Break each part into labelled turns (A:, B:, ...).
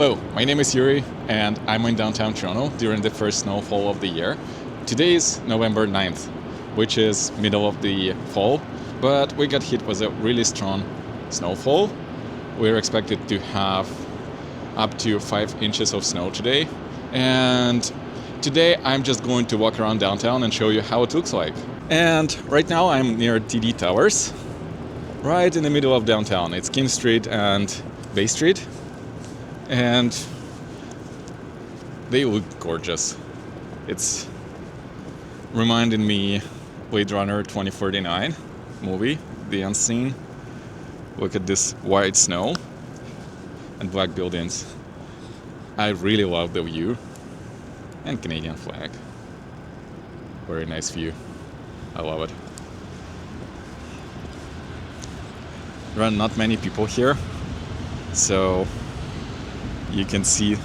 A: Hello, my name is Yuri and I'm in downtown Toronto during the first snowfall of the year. Today is November 9th, which is middle of the fall, but we got hit with a really strong snowfall. We're expected to have up to 5 inches of snow today, and today I'm just going to walk around downtown and show you how it looks like. And right now I'm near TD Towers, right in the middle of downtown. It's Yonge Street and Bay Street. And they look gorgeous. It's reminding me Blade Runner 2049 movie, The Unseen. Look at this white snow and black buildings. I really love the view. And Canadian flag. Very nice view. I love it. There are not many people here, so you can see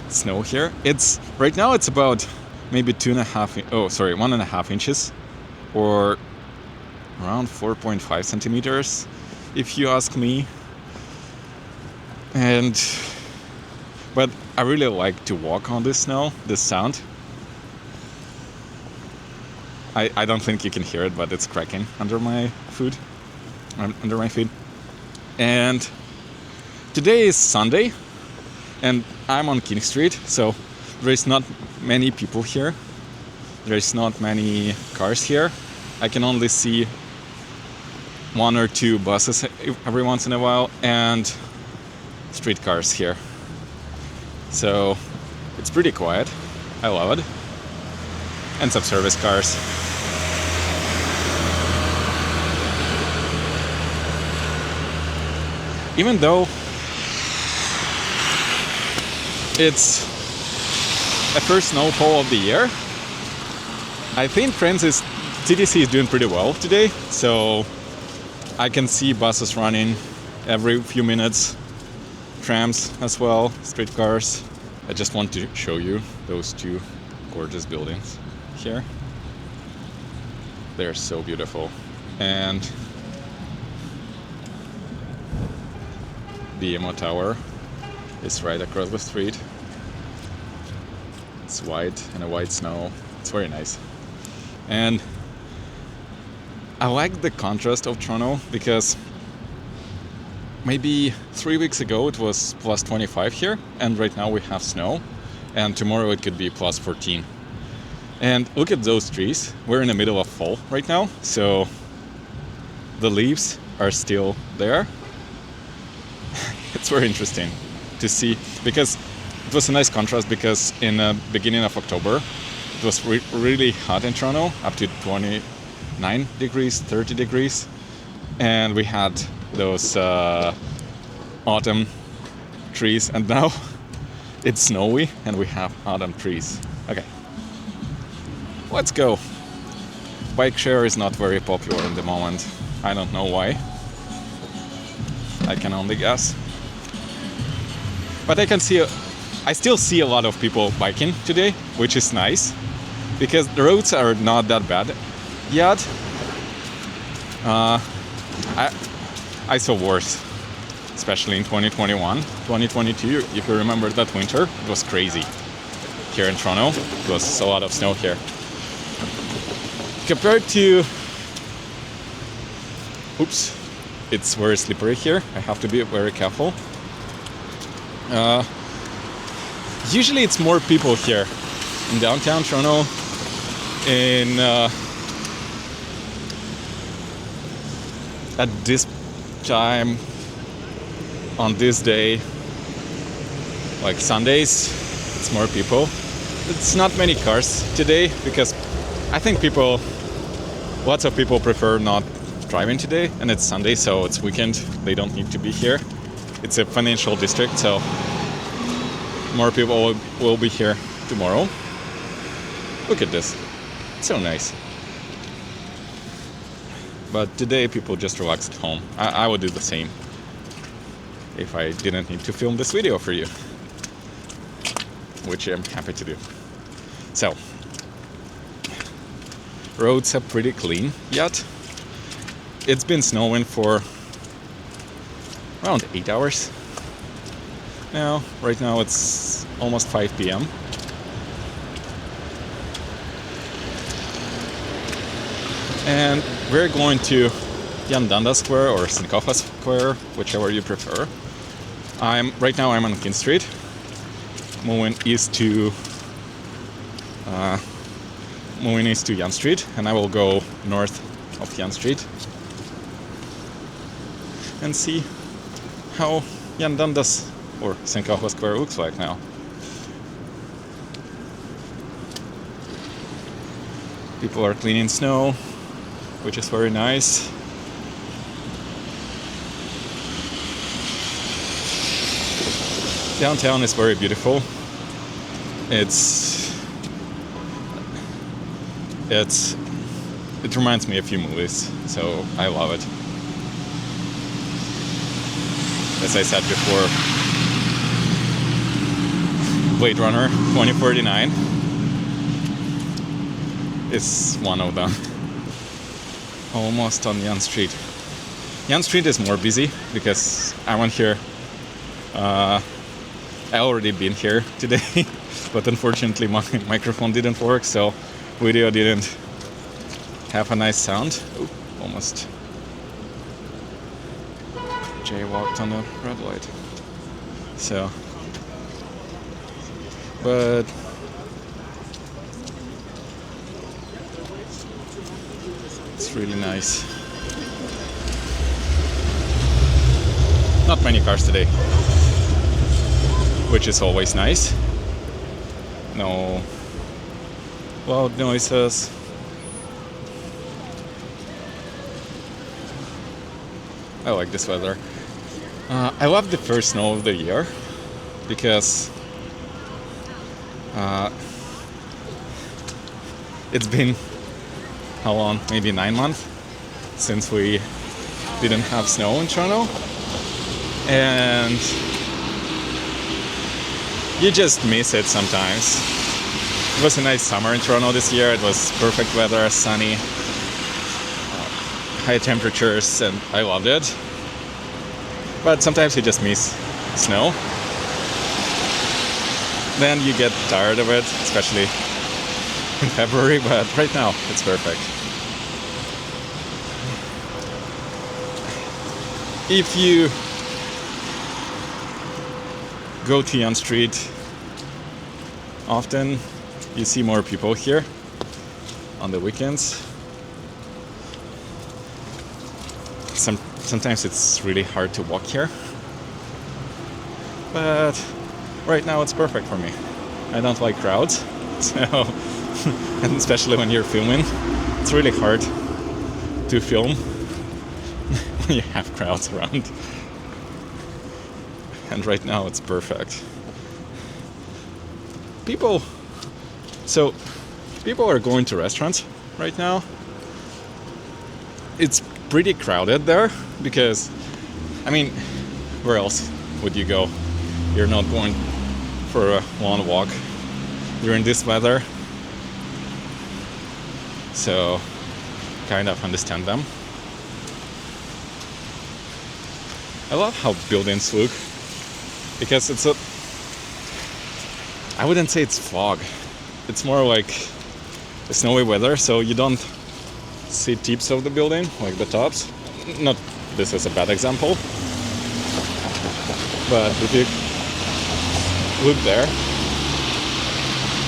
A: snow here. It's right now it's about maybe 1.5 inches, or around 4.5 centimeters, if you ask me. But I really like to walk on this snow, this sound. I don't think you can hear it, but it's cracking under my feet. And today is Sunday. And I'm on Yonge Street, so there's not many people here. There's not many cars here. I can only see 1 or 2 buses every once in a while and streetcars here. So it's pretty quiet. I love it. And some service cars. Even though it's a first snowfall of the year, I think TTC is doing pretty well today, so I can see buses running every few minutes, trams as well, streetcars. I just want to show you those 2 gorgeous buildings here. They're so beautiful. And the BMO Tower is right across the street. It's white and a white snow. It's very nice. And I like the contrast of Toronto because maybe 3 weeks ago it was plus 25 here, and right now we have snow, and tomorrow it could be plus 14. And look at those trees. We're in the middle of fall right now, so the leaves are still there. It's very interesting to see, because it was a nice contrast, because in the beginning of October it was really hot in Toronto, up to 29 degrees, 30 degrees, and we had those autumn trees, and now it's snowy and we have autumn trees. Okay, let's go. Bike share is not very popular in the moment. I don't know why. I can only guess. But I still see a lot of people biking today, which is nice, because the roads are not that bad yet. I saw worse, especially in 2021, 2022. If you remember that winter, it was crazy here in Toronto. It was a lot of snow here. Compared to, it's very slippery here. I have to be very careful. Usually it's more people here in downtown Toronto at this time on this day, like Sundays, it's more people. It's not many cars today because I think lots of people prefer not driving today, and it's Sunday, so it's weekend. They don't need to be here. It's a financial district, so more people will be here tomorrow. Look at this. It's so nice. But today people just relax at home. I would do the same if I didn't need to film this video for you, which I'm happy to do. So, roads are pretty clean yet. It's been snowing for around 8 hours. now. Right now it's almost 5 p.m. And we're going to Yonge-Dundas Square or Snowfall Square, whichever you prefer. Right now I'm on Yonge Street, moving east to Yonge Street, and I will go north of Yonge Street and see how Yonge-Dundas or Snowfall Square looks like now. People are cleaning snow, which is very nice. Downtown is very beautiful. It reminds me of a few movies, so I love it. As I said before, Blade Runner 2049 is one of them. Almost on Yonge Street. Yonge Street is more busy because I went here. I already been here today, but unfortunately my microphone didn't work, so video didn't have a nice sound. Oh, almost jaywalked on the red light. So, but it's really nice. Not many cars today, which is always nice. No loud noises. I like this weather. I love the first snow of the year because it's been, how long? Maybe 9 months since we didn't have snow in Toronto. And you just miss it sometimes. It was a nice summer in Toronto this year. It was perfect weather, sunny, high temperatures, and I loved it. But sometimes you just miss snow. Then you get tired of it, especially in February, but right now it's perfect. If you go to Yonge Street often, you see more people here on the weekends. Sometimes it's really hard to walk here, but right now it's perfect for me. I don't like crowds, so and especially when you're filming, it's really hard to film when you have crowds around. And right now it's perfect. People are going to restaurants right now. It's pretty crowded there because, I mean, where else would you go? You're not going for a long walk during this weather. So, kind of understand them. I love how buildings look because I wouldn't say it's fog. It's more like a snowy weather, so you don't see tips of the building, like the tops. Not this is a bad example, but if you look there,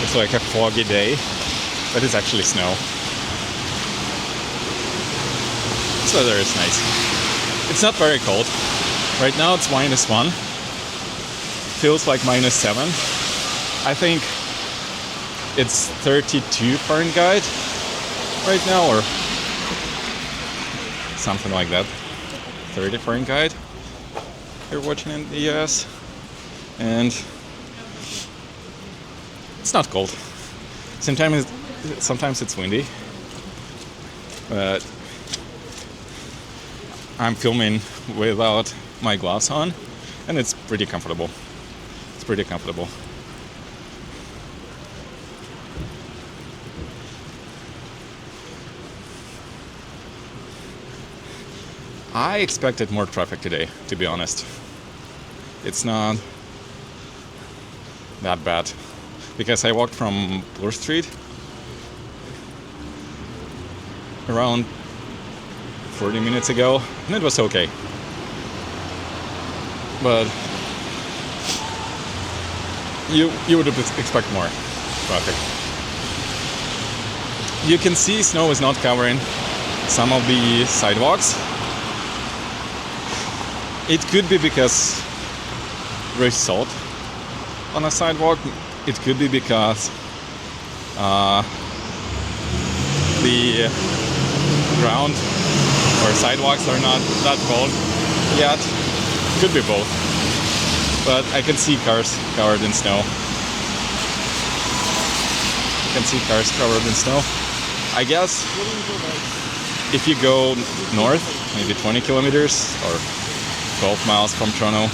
A: it's like a foggy day, but it's actually snow. This weather is nice. It's not very cold. Right now it's -1. Feels like -7. I think it's 32 Fahrenheit right now, or something like that. 30 Fahrenheit. You're watching in the US, and it's not cold. Sometimes it's windy, but I'm filming without my gloves on, and it's pretty comfortable. It's pretty comfortable. I expected more traffic today, to be honest. It's not that bad. Because I walked from Bloor Street around 40 minutes ago, and it was okay. But you would expect more traffic. You can see snow is not covering some of the sidewalks. It could be because there is salt on a sidewalk. It could be because the ground or sidewalks are not that cold yet. Could be both. But I can see cars covered in snow. I can see cars covered in snow. I guess if you go north, maybe 20 kilometers or 12 miles from Toronto,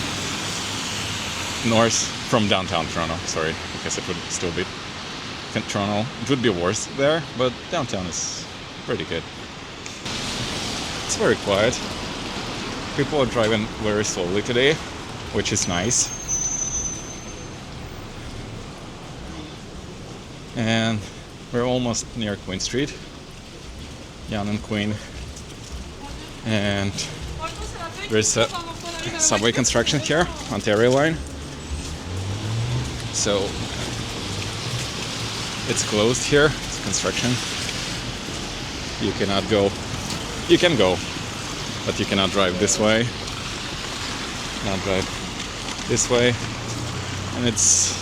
A: north from downtown Toronto, sorry, because it would still be Toronto. It would be worse there, but downtown is pretty good. It's very quiet. People are driving very slowly today, which is nice. And we're almost near Queen Street, Yonge and Queen, and there's a subway construction here, Ontario line. So it's closed here, it's construction. You cannot go, you can go, but you cannot drive this way, not drive this way, and it's,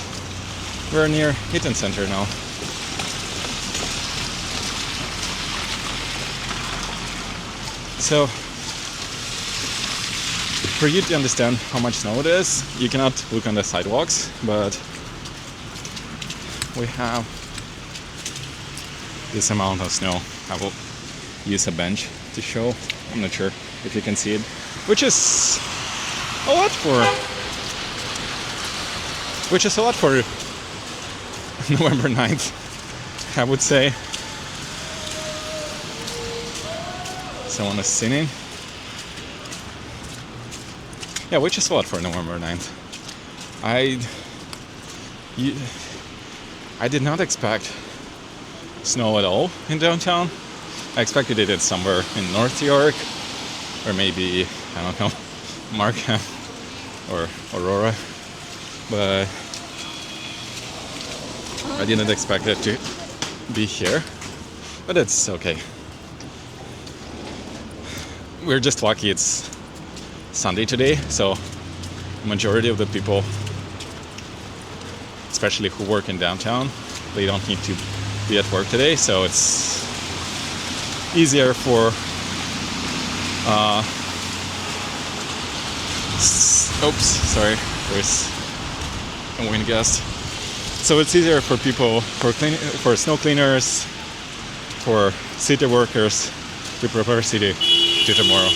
A: we're near Eaton Centre now. So, for you to understand how much snow it is, you cannot look on the sidewalks, but we have this amount of snow. I will use a bench to show. I'm not sure if you can see it, which is a lot for November 9th, I would say. Someone is singing. Yeah, which is a lot for November 9th. I did not expect snow at all in downtown. I expected it somewhere in North York, or maybe, I don't know, Markham or Aurora, but I didn't expect it to be here, but it's okay. We're just lucky it's Sunday today, so majority of the people, especially who work in downtown, they don't need to be at work today, so it's easier for oops, sorry, there's a wind gust. So it's easier for people, for snow cleaners, for city workers to prepare city to tomorrow.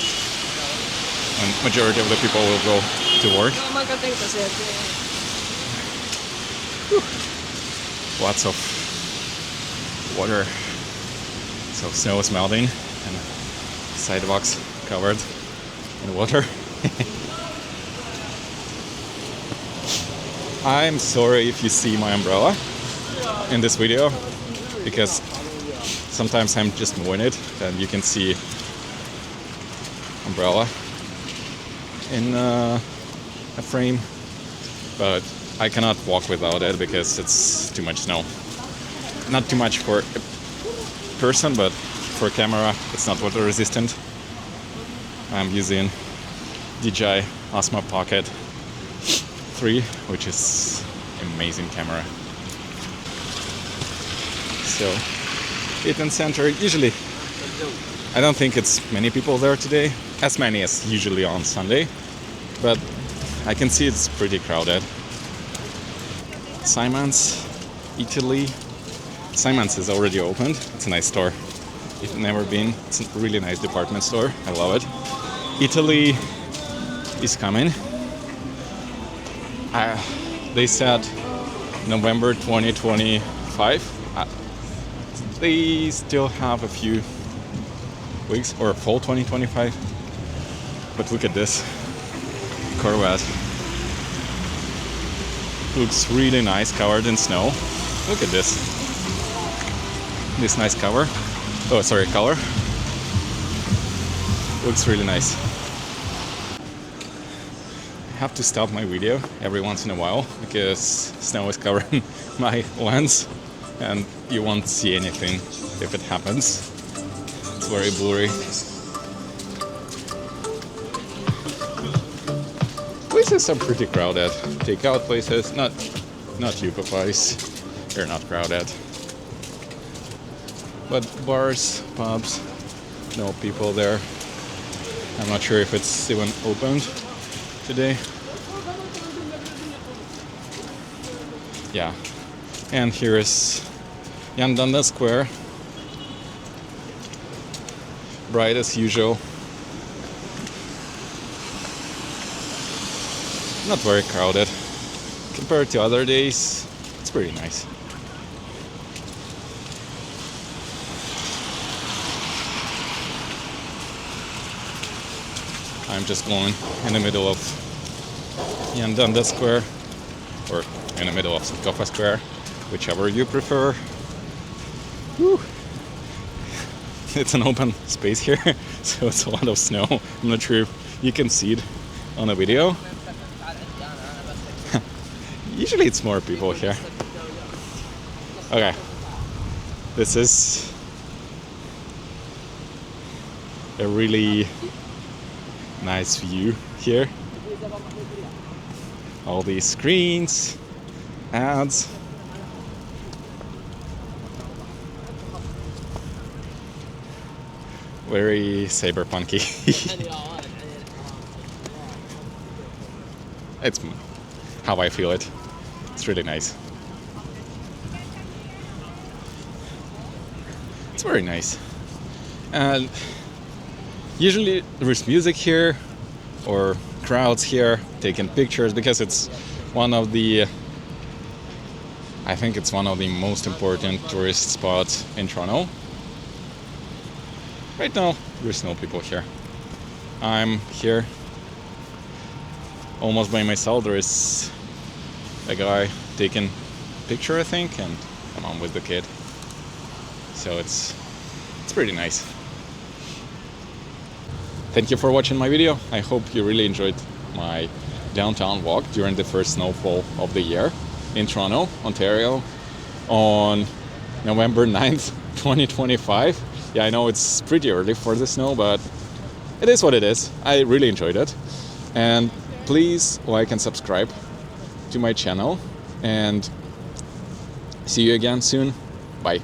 A: And majority of the people will go to work. Whew. Lots of water. So snow is melting and sidewalks covered in water. I'm sorry if you see my umbrella in this video, because sometimes I'm just moving it and you can see umbrella in a frame, but I cannot walk without it because it's too much snow. Not too much for a person, but for a camera it's not water resistant. I'm using DJI Osmo Pocket 3, which is amazing camera. So Eaton Centre, usually I don't think it's many people there today, as many as usually on Sunday, but I can see it's pretty crowded. Simon's, Italy. Simon's is already opened. It's a nice store. If you've never been, it's a really nice department store. I love it. Italy is coming. They said November 2025. They still have a few weeks, or fall 2025. But look at this Corvette. Looks really nice, covered in snow. Look at this. This nice cover. Oh, sorry, color. Looks really nice. I have to stop my video every once in a while because snow is covering my lens and you won't see anything if it happens. It's very blurry. Places are pretty crowded. Takeout places, not Yupa pies. They're not crowded. But bars, pubs, no people there. I'm not sure if it's even opened today. Yeah. And here is Yonge-Dundas Square. Bright as usual. Not very crowded. Compared to other days, it's pretty nice. I'm just going in the middle of Yonge-Dundas Square, or in the middle of Snowfall Square, whichever you prefer. Whew. It's an open space here, so it's a lot of snow. I'm not sure if you can see it on a video. Usually it's more people here. Okay, this is a really nice view here. All these screens, ads. Very cyberpunky. It's how I feel it. It's really nice. It's very nice. And usually there's music here or crowds here taking pictures because it's one of the, I think it's one of the most important tourist spots in Toronto. Right now there's no people here. I'm here almost by myself. There is a guy taking a picture, I think, and a mom with the kid. So it's pretty nice. Thank you for watching my video. I hope you really enjoyed my downtown walk during the first snowfall of the year in Toronto, Ontario on November 9th, 2025. Yeah, I know it's pretty early for the snow, but it is what it is. I really enjoyed it. And please like and subscribe to my channel, and see you again soon. Bye.